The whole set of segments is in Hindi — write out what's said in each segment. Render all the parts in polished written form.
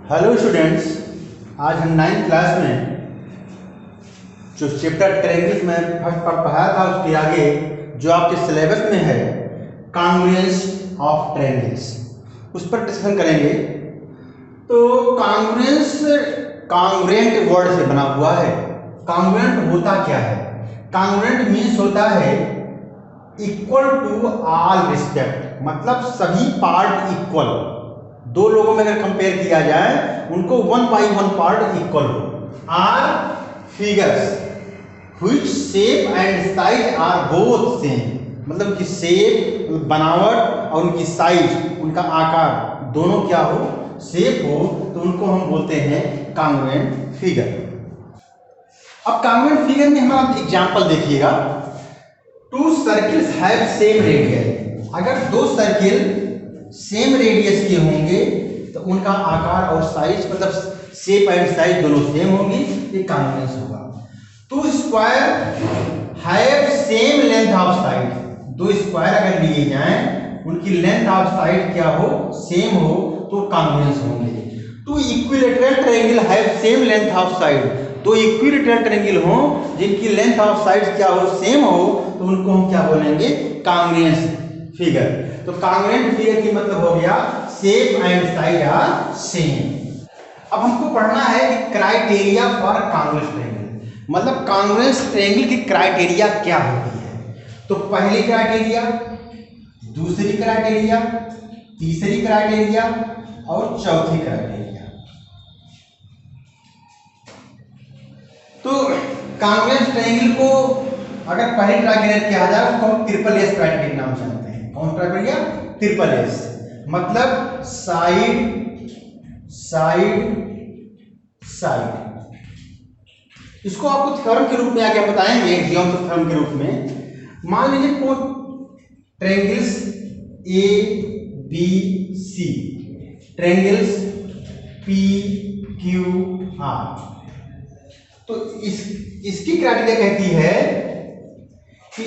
हेलो स्टूडेंट्स, आज हम 9th क्लास में जो चैप्टर ट्रायंगल्स में फर्स्ट पार्ट पढ़ाया था उसके आगे जो आपके सिलेबस में है कॉन्ग्रुएंस ऑफ ट्रायंगल्स उस पर डिस्कशन करेंगे। तो कॉन्ग्रुएंस कॉन्ग्रुएंट वर्ड से बना हुआ है। कॉन्ग्रुएंट होता क्या है? कॉन्ग्रुएंट मीन्स होता है इक्वल टू ऑल रिस्पेक्ट, मतलब सभी पार्ट इक्वल। दो लोगों में अगर कंपेयर किया जाए उनको 1 by 1 पार्ट इक्वल हो। Are figures which shape and size are both same, मतलब कि शेप बनावट और उनकी साइज, उनका आकार दोनों क्या हो, शेप हो, तो उनको हम बोलते हैं कॉन्ग्रुएंट फिगर। अब कॉन्ग्रुएंट फिगर में हमारा एग्जांपल देखिएगा। Two circles have same radius. अगर दो सर्किल सेम रेडियस के होंगे तो उनका आकार और साइज, मतलब शेप एंड साइज दोनों सेम होगी, ये कॉन्ग्रुएंस होगा। Two square have same length of side. दो स्क्वायर अगर लिए जाएं उनकी लेंथ ऑफ साइड क्या हो, सेम हो, तो कॉन्ग्रुएंस होंगे। Two equilateral triangle have same length of side. दो इक्विलैटरल ट्रायंगल हो जिनकी लेंथ ऑफ साइड क्या हो, सेम हो, तो उनको हम क्या बोलेंगे, कॉन्ग्रुएंस फिगर। तो कॉन्ग्रुएंट फिगर की मतलब हो गया shape and size are same. अब हमको पढ़ना है कि क्राइटेरिया फॉर कॉन्ग्रुएंस ट्रायंगल, मतलब कॉन्ग्रुएंस ट्रायंगल की क्राइटेरिया क्या होती है। तो पहली क्राइटेरिया, दूसरी क्राइटेरिया, तीसरी क्राइटेरिया और चौथी क्राइटेरिया। तो कॉन्ग्रुएंस ट्रायंगल को अगर पहली क्राइटेरिया किया जाए उसको हम ट्रिपल एस क्राइटेरिया के नाम से जानते हैं। कौन क्राइटेरिया? ट्रिपल एस, मतलब साइड साइड साइड। इसको आपको थ्योरम के रूप में आगे बताएंगे, जियोमेट्रिक थ्योरम के रूप में। मान लीजिए कोई triangles A B C, triangles P Q R. तो इसकी क्राइटेरिया कहती है कि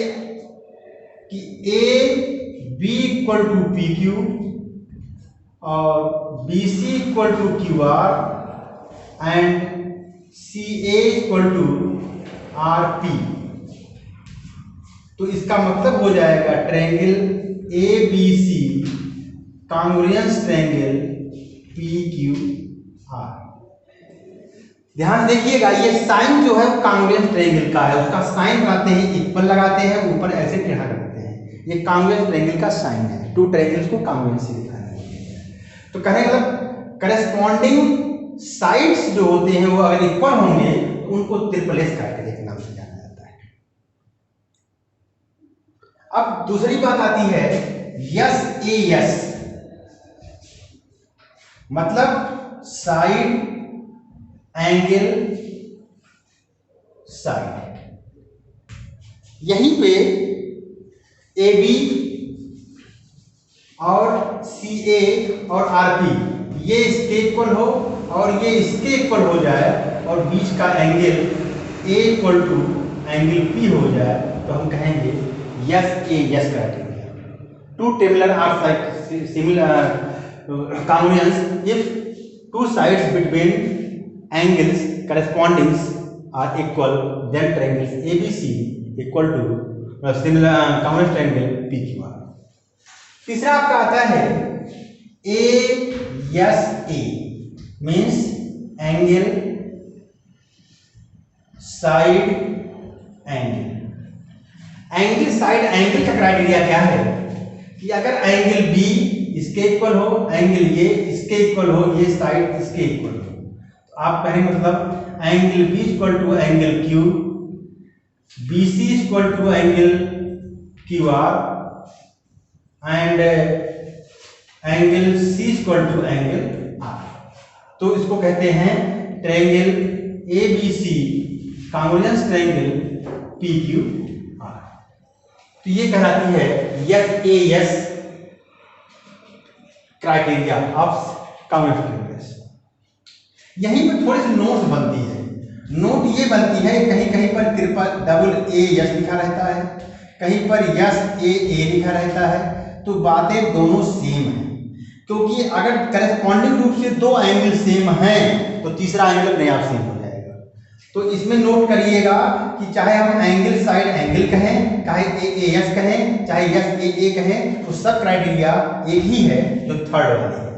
A B equal to P Q और B C equal to Q R and C A equal to R P. तो इसका मतलब हो जाएगा triangle A B C congruence triangle P Q R. ध्यान देखिएगा, ये साइन जो है वो कॉन्ग्रुएंस ट्रायंगल का है, उसका साइन बनाते हैं, इक्वल लगाते हैं, ऊपर ऐसे टेढ़ा करते हैं, ये कॉन्ग्रुएंस ट्रायंगल का साइन है। टू ट्रायंगल्स को कॉन्ग्रुएंस से दिखाना है। तो कहने मतलब करेस्पॉन्डिंग साइड्स जो होते हैं वो अगर इक्वल होंगे तो उनको ट्रिपल एस क्राइटेरिया के नाम से जाना जाता है। अब दूसरी बात आती है यस ए यस, मतलब साइड एंगल साइड। यहीं पे ए बी और सी ए और आर पी ये इसके इक्वल हो और ये इसके इक्वल हो जाए और बीच का angle A equal to angle P हो जाए तो हम कहेंगे S A S criteria. Two similar are side similar congruence if two sides between angles corresponding are equal, then triangles ABC equal to similar congruent triangle PQR। तीसरा आपका आता है ASA means angle side angle। Angle side angle का क्राइटेरिया क्या है कि अगर एंगल B इसके इक्वल हो, एंगल ये इसके इक्वल हो, ये साइड इसके इक्वल हो, आप कहें मतलब angle B equal to angle Q, B C equal to angle Q R and angle C equal to angle R. तो इसको कहते हैं triangle A B C congruence triangle P Q R. तो ये कहलाती है S A S criteria of congruence triangle. यहीं पर थोड़ी सी नोट्स बनती है। नोट ये बनती है, कहीं कहीं पर ट्रिपल डबल ए यस लिखा रहता है, कहीं पर यस ए लिखा रहता है, तो बातें दोनों सेम है। क्योंकि अगर करस्पॉन्डिंग रूप से दो एंगल सेम हैं तो तीसरा एंगल अपने आप सेम हो जाएगा। तो इसमें नोट करिएगा कि चाहे हम एंगल साइड एंगल कहें, चाहे ए एस कहें, चाहे एस ए कहें, तो सब क्राइटेरिया एक ही है जो थर्ड वाली है।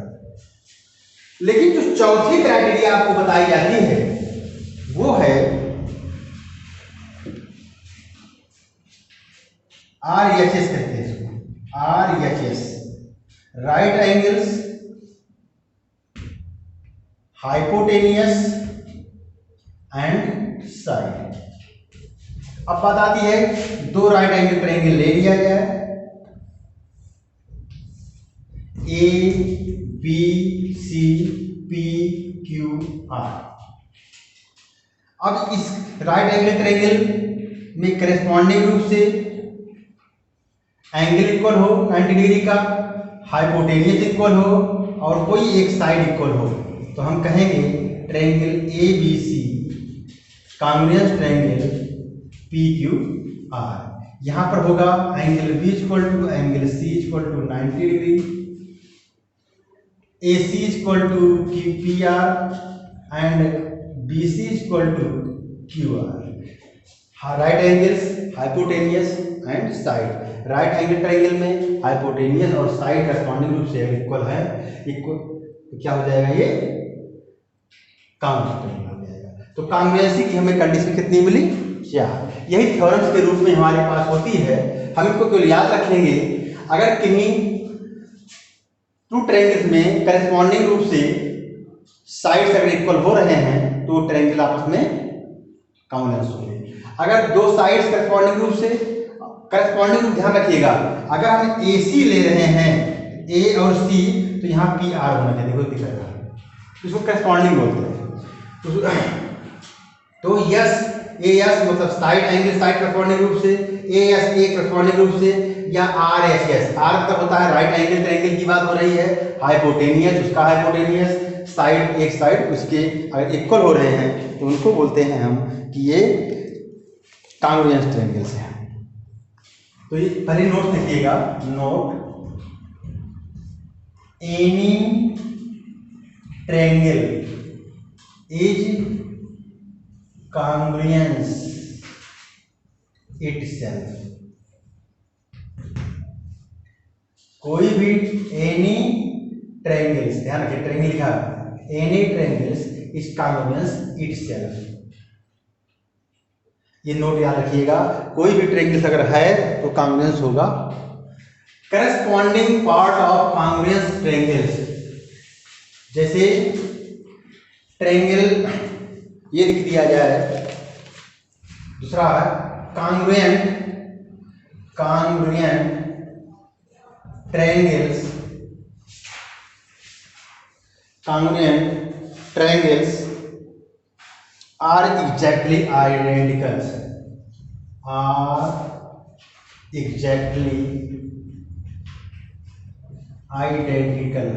लेकिन जो चौथी क्राइटेरिया आपको बताई जाती है वो है RHS कहते हैं इसको, RHS, right angles hypotenuse and side. अब बात आती है दो राइट एंगल ट्रायंगल ले लिया गया है, ABCPQR। अब इस राइट एंगल ट्रायंगल में करस्पॉन्डिंग रूप से एंगल इक्वल हो 90 डिग्री का, हाइपोटेनियस इक्वल हो और कोई एक साइड इक्वल हो, तो हम कहेंगे triangle ABC congruence triangle PQR। यहां पर होगा angle B equal to angle C equal to 90 degree, AC equal to PR and BC equal to QR। Right angles hypotenuse and side. Right angle triangle में हाइपोटेनियस और साइड करस्पॉन्डिंग रूप से इक्वल है, इक्वल तो क्या हो जाएगा, ये कांग्रुएंस ट्रायंगल हो जाएगा। तो कांग्रुएंसी की हमें कंडीशन कितनी मिली, 4। यही थ्योरम्स के रूप में हमारे पास होती है। हम इनको केवल याद रखेंगे, अगर किन्हीं टू ट्रायंगल्स में करस्पॉन्डिंग रूप से साइड्स अगर इक्वल हो रहे हैं तो ट्रायंगल आपस में कांग्रुएंस होंगे। अगर दो साइड्स करस्पॉन्डिंग रूप से, करस्पॉन्डिंग रूप ध्यान रखिएगा, अगर हम AC ले रहे हैं A और C तो यहाँ PR होना चाहिए, देखो दिख रहा है, इसको करस्पॉन्डिंग बोलते हैं। तो यस AS मतलब साइड एंगल साइड करस्पॉन्डिंग रूप से, AS A करस्पॉन्डिंग रूप से, या RHS, R मतलब होता है राइट एंगल ट्रायंगल की बात हो रही है, हाइपोटेनियस उसका हाइपोटेनियस, साइड एक साइड उसके अगर इक्वल हो रहे हैं तो उनको बोलते हैं हम कि ये कांग्रुएंस ट्रायंगल्स हैं। तो ये पहले नोट लिखिएगा, note any triangle is congruence itself. कोई भी एनी ट्रायंगल्स, ध्यान रखिए ट्रायंगल लिखा, any triangles is congruence itself. ये नोट याद रखिएगा, कोई भी ट्रायंगल अगर है तो कांग्रुएंस होगा। Corresponding part of congruence triangles, जैसे ट्रायंगल ये लिख दिया जाए, दूसरा है congruent, congruent triangles, congruent triangles are exactly identical, are exactly identical।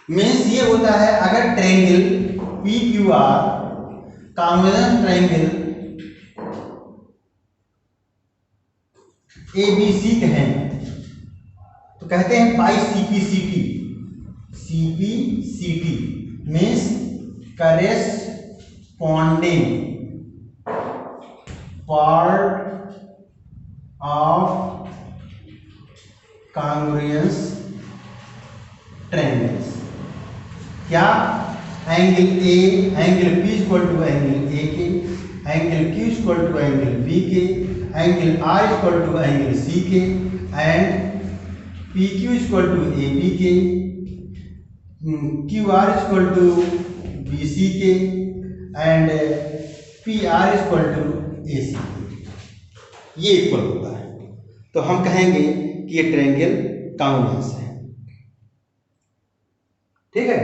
Means ये होता है अगर triangle PQR congruence triangle ABC कहें तो कहते हैं by CPCT, CPCT means corresponding part of congruence triangles. क्या, angle A, angle P equal to angle A के, angle Q equal to angle B के, angle R equal to angle C के, and PQ equal to AB के, QR इक्वल टू BC के, and PR equal to AC के, ये इक्वल होता है। तो हम कहेंगे कि ये ट्रायंगल कांग्रुएंस है। ठीक है,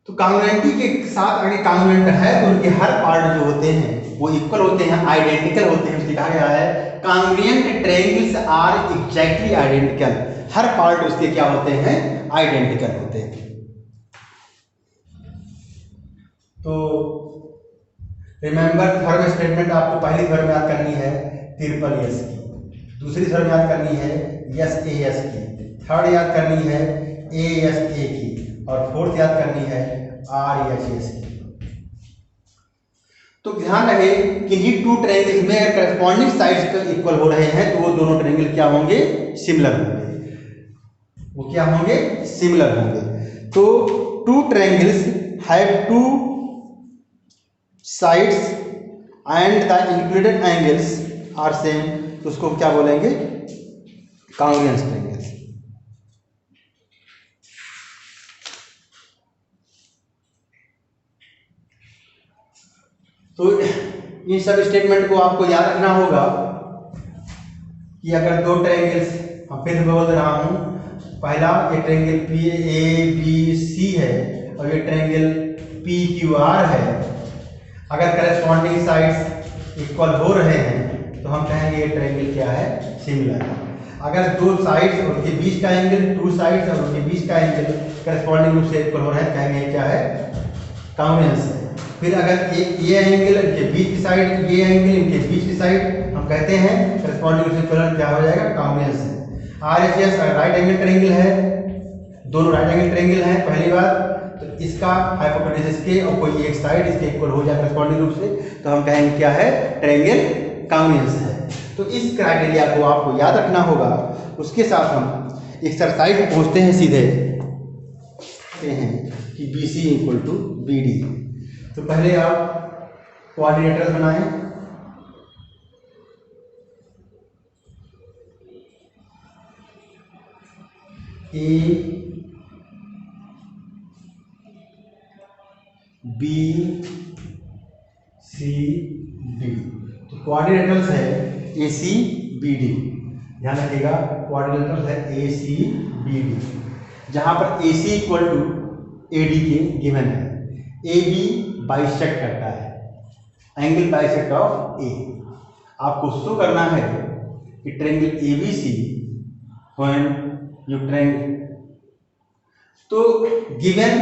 तो कांग्रुएंटी के साथ अगर कांग्रुएंट है तो उनके हर पार्ट जो होते हैं वो इक्वल होते हैं, आइडेंटिकल होते हैं। उसलिए कहा गया है congruent triangles are exactly identical. हर पार्ट उसके क्या होते हैं, आइडेंटिकल होते हैं। तो रिमेंबर थर्ड स्टेटमेंट आपको पहली थर्ड याद करनी है ट्रिपल एस की, दूसरी थर्ड याद करनी है एस ए एस की, थर्ड याद करनी है ए एस ए की, और फोर्थ याद करनी है आर एच एस की। तो ध्यान रहे कि ये टू ट्रायंगल में अगर करस्पॉन्डिंग साइड्स इक्वल हो रहे हैं तो वो दोनों ट्रायंगल क्या होंगे, सिमिलर होंगे, वो क्या होंगे, सिमिलर होंगे। तो two triangles have two sides and the included angles are same, तो उसको क्या बोलेंगे, कांग्रुएंस ट्रायंगल्स। तो इन सब स्टेटमेंट को आपको याद रखना होगा कि अगर दो ट्रायंगल्स, हम फिर बोल रहा हूं, पहला ये triangle P A B C है और ये ट्रायंगल पी क्यू आर है, अगर करस्पॉन्डिंग साइड्स इक्वल हो रहे हैं तो हम कहेंगे ये ट्रायंगल क्या है, सिमिलर है। अगर दो साइड्स और उनके बीच का एंगल, टू साइड्स और उनके बीच का एंगल करस्पॉन्डिंग रूप से इक्वल हो रहे हैं, कहेंगे ये क्या है, कांग्रुएंस है। फिर अगर ये एंगल इनके बीच की साइड, ये एंगल इनके बीच की साइड, हम कहते हैं करस्पॉन्डिंग रूप से इक्वल, क्या हो जाएगा, कांग्रुएंस है। आर एच एस अगर राइट एंगल ट्रायंगल है, दोनों राइट एंगल ट्रायंगल हैं पहली बात, तो इसका हाइपोटेन्यूज इसके और कोई एक साइड इसके इक्वल हो जाए करस्पॉन्डिंग रूप से, तो हम कहेंगे क्या है, ट्रायंगल कांग्रुएंस है। तो इस क्राइटेरिया को आपको याद रखना होगा। उसके साथ हम एक्सरसाइज पूछते हैं सीधे, कहते हैं कि B C equal to B D. तो पहले आप कोऑर्डिनेटर बनाएं, ए बी सी डी, तो कोऑर्डिनेटर्स है ए सी बी डी, ध्यान रखिएगा कोऑर्डिनेटर्स है ए सी बी डी, जहां पर ए C equal to A D के गिवन है, ए बी बाइसेक्ट करता है, एंगल बाइसेक्ट ऑफ ए। आपको शो करना है कि triangle A B C when you triangle, तो गिवन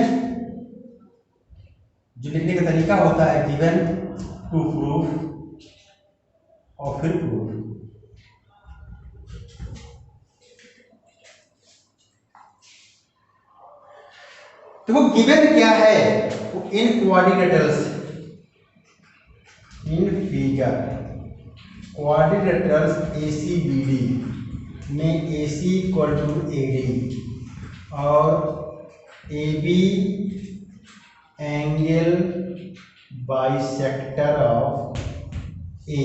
जो लिखने का तरीका होता है, गिवन टू प्रूफ और फिर प्रूफ। तो वो गिवन क्या है, वो in coordinators, in figure coordinators A C B D में A C equal to A D और A B angle bisector of A.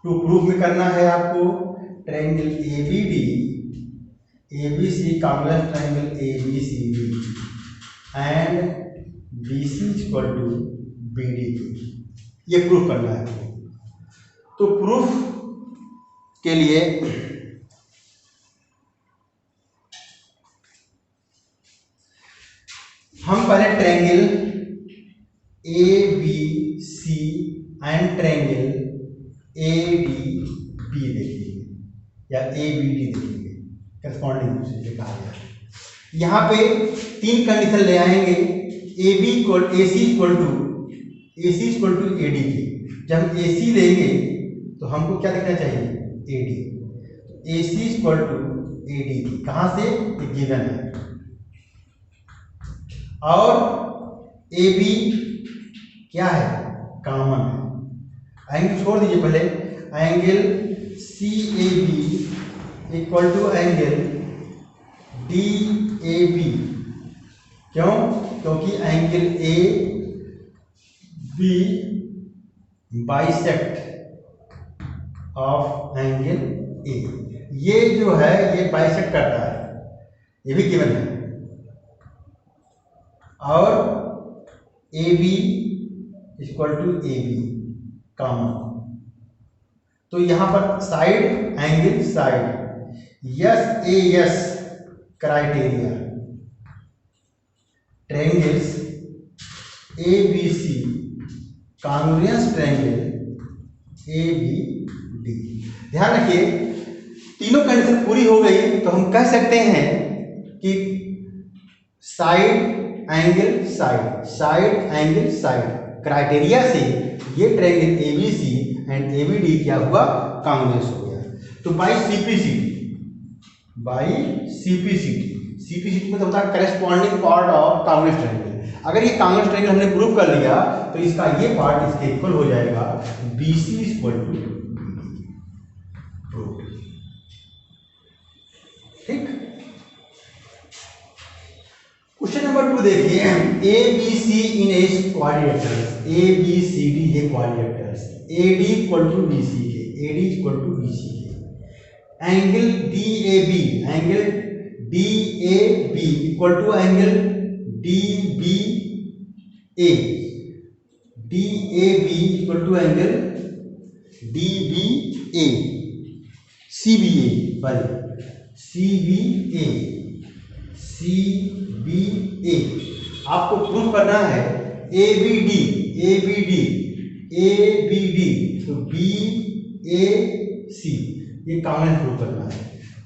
To proof में करना है आपको triangle A B D, A B C congruence triangle A B C D and B C equal to B D, ये प्रूफ करना है। तो प्रूफ के लिए हम पहले triangle A B C and triangle A D B देखेंगे या ए बी डी देखेंगे, करस्पॉन्डिंग रूप से कहा गया है। यहाँ पे तीन कंडीशन ले आएंगे, A B equal A C equal to A D की। जब ए सी लेंगे तो हमको क्या लिखना चाहिए, A D, A C equal to A D की, कहाँ से, गिवन है। और ए बी क्या है, कॉमन है। एंगल छोड़ दीजिए पहले, angle C A B equal to angle D A B, क्यों, क्योंकि angle A B bisect of angle A, ये जो है ये बाइसेक्ट करता है, ये भी गिवन है। और A B equal to A B common, तो यहां पर side angle side, S A S criteria, triangles A B C congruence triangle A B D. ध्यान रखिए तीनों कंडीशन पूरी हो गई तो हम कह सकते हैं कि side angle side, side angle side, criteria से ये ट्रायंगल एबीसी एंड एबीडी क्या हुआ, कांग्रुएंस हो गया। तो बाई सीपीसीटी मतलब होता है करेस्पॉन्डिंग पार्ट ऑफ कांग्रुएंस ट्रायंगल। अगर ये कांग्रुएंस ट्रायंगल हमने प्रूव कर लिया तो इसका ये पार्ट इसके इक्वल हो जाएगा, BC इक्वल टू प्रूव। ठीक। क्वेश्चन नंबर 2 देखिए, ABC in as quadrilaterals, ABCD ये quadrilaterals, AD equal to BC के, angle DAB equal to angle DBA equal to angle DBA, CBA आपको प्रूफ करना है ABD तो BAC ये कांग्रुएंस प्रूफ करना है।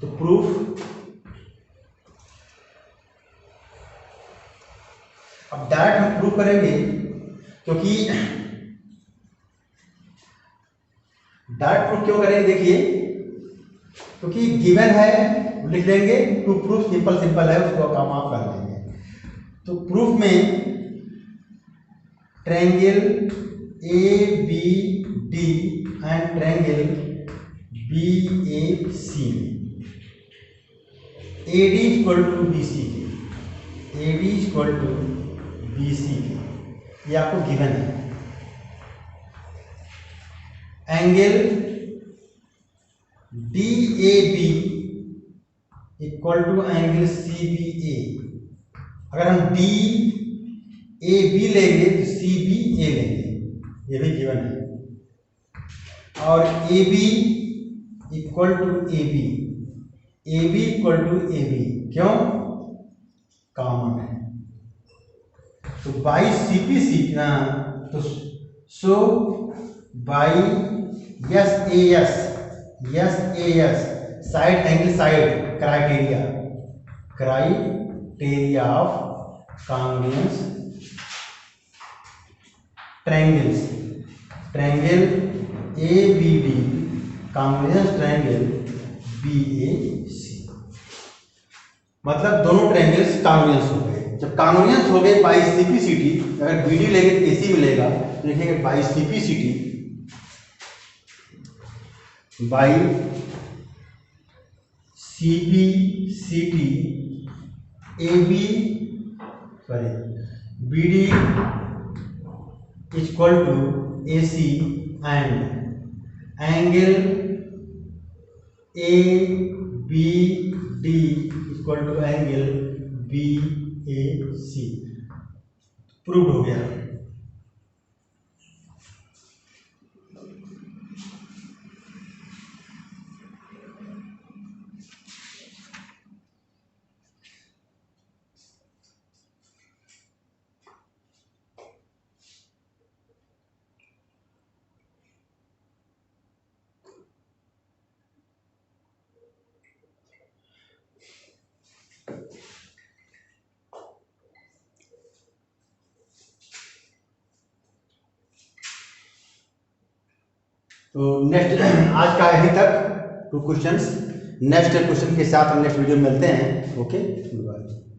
तो प्रूफ, अब डायरेक्ट हम प्रूफ करेंगे क्योंकि डायरेक्ट प्रूफ क्यों करेंगे, देखिए क्योंकि गिवन है लिख लेंगे, टू प्रूफ सिंपल है, उसको काम आप कर लेंगे। तो प्रूफ में triangle ABD and triangle BAC AD equal to BC के, ये आपको गिवन है। Angle DAB equal to angle CBA, अगर हम DAB लेंगे तो CBA लेंगे, ये भी गिवन है। और AB equal to AB equal to AB, क्यों, कॉमन है। तो बाई CPC तो so by SAS side angle side criteria of congruence triangles, triangle ABD congruence triangle BAC, मतलब दोनों ट्रायंगल्स कांग्रुएंस हो गए। जब कांग्रुएंस हो गए बाई CPCT, अगर BD लेंगे तो AC मिलेगा, तो लिखेंगे by CPCT BD equal to AC and angle ABD equal to angle BAC, prove हो गया। तो नेक्स्ट आज का यहीं तक 2 क्वेश्चंस, नेक्स्ट क्वेश्चन के साथ हम नेक्स्ट वीडियो में मिलते हैं। Okay, bye.